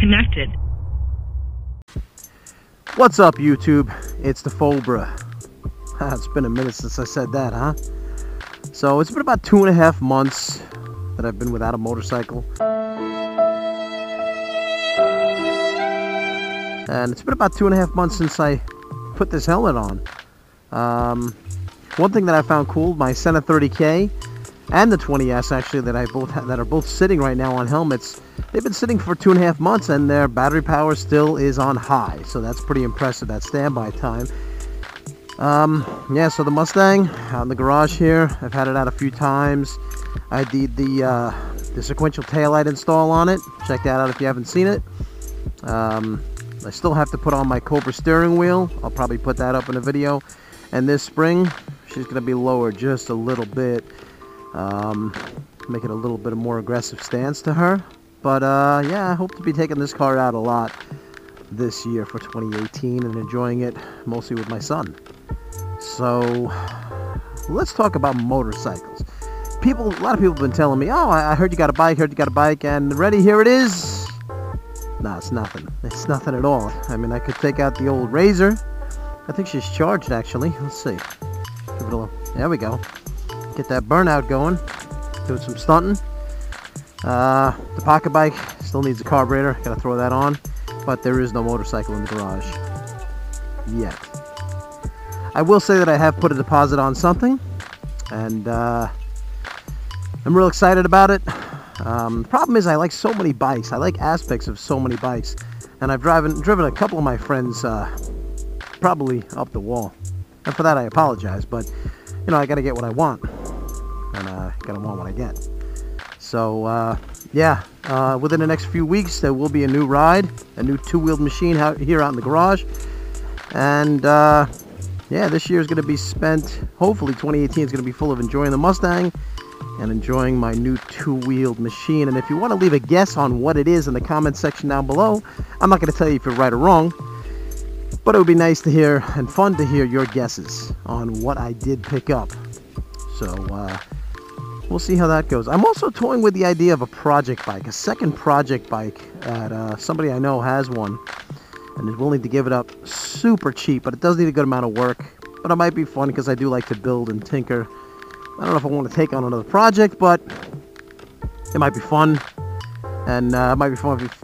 connected. What's up, YouTube? It's dafobra. It's been a minute since I said that, huh? So it's been about 2.5 months that I've been without a motorcycle. And it's been about 2.5 months since I put this helmet on. One thing that I found cool, my Sena 30K and the 20S actually that are both sitting right now on helmets, they've been sitting for 2.5 months and their battery power still is on high. So that's pretty impressive, that standby time. Yeah, so the Mustang out in the garage here, I've had it out a few times. I did the sequential taillight install on it. Check that out if you haven't seen it. I still have to put on my Cobra steering wheel. I'll probably put that up in a video. And this spring, she's going to be lowered just a little bit. Make it a little bit of more aggressive stance to her. But yeah, I hope to be taking this car out a lot this year for 2018 and enjoying it mostly with my son. So let's talk about motorcycles. A lot of people have been telling me, oh, I heard you got a bike, and ready, here it is. No, it's nothing. It's nothing at all. I mean, I could take out the old Razor. I think she's charged, actually. Let's see. Give it a little. There we go. Get that burnout going. Doing some stunting. The pocket bike still needs a carburetor. Gotta throw that on. But there is no motorcycle in the garage yet. I will say that I have put a deposit on something, and I'm real excited about it. The problem is I like so many bikes. I like aspects of so many bikes, and I've driven a couple of my friends probably up the wall, and for that I apologize, but you know, I gotta get what I want, and I gotta want what I get. So yeah, within the next few weeks there will be a new ride, a new two-wheeled machine out here out in the garage, and yeah, this year is going to be spent, hopefully 2018 is going to be full of enjoying the Mustang and enjoying my new two-wheeled machine. And if you want to leave a guess on what it is in the comment section down below, I'm not going to tell you if you're right or wrong, but it would be nice to hear and fun to hear your guesses on what I did pick up. So we'll see how that goes. I'm also toying with the idea of a project bike, a second project bike that somebody I know has one and is willing to give it up super cheap, but it does need a good amount of work. But it might be fun because I do like to build and tinker. I don't know if I want to take on another project, but it might be fun. And it might be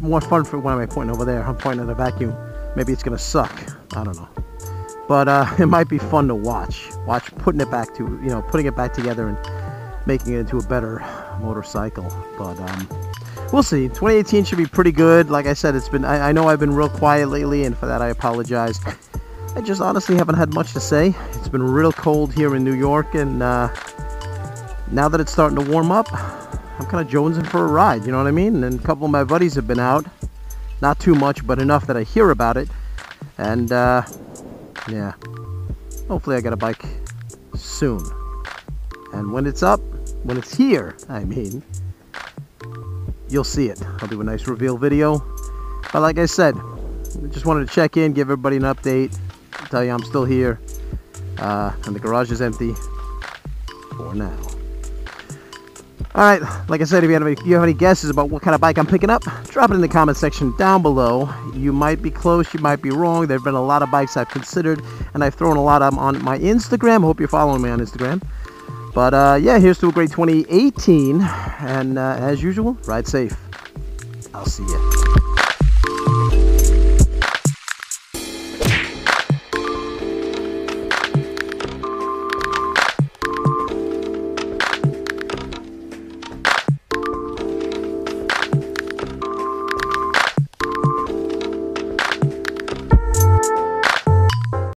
more fun for, when am I pointing over there? I'm pointing at a vacuum. Maybe it's going to suck. I don't know. But it might be fun to watch putting it back to, you know, putting it back together and making it into a better motorcycle. But we'll see. 2018 should be pretty good. Like I said, it's been, I know I've been real quiet lately, and for that I apologize. I just honestly haven't had much to say. It's been real cold here in New York, and now that it's starting to warm up, I'm kind of jonesing for a ride, you know what I mean? And a couple of my buddies have been out. Not too much, but enough that I hear about it. And yeah, hopefully I get a bike soon. And when it's up, when it's here, I mean, you'll see it. I'll do a nice reveal video. But like I said, I just wanted to check in, give everybody an update, tell you I'm still here, and the garage is empty for now. Alright, like I said, if you have any guesses about what kind of bike I'm picking up, drop it in the comment section down below. You might be close, you might be wrong. There have been a lot of bikes I've considered, and I've thrown a lot of them on my Instagram. I hope you're following me on Instagram. But yeah, here's to a great 2018, and as usual, ride safe. I'll see you.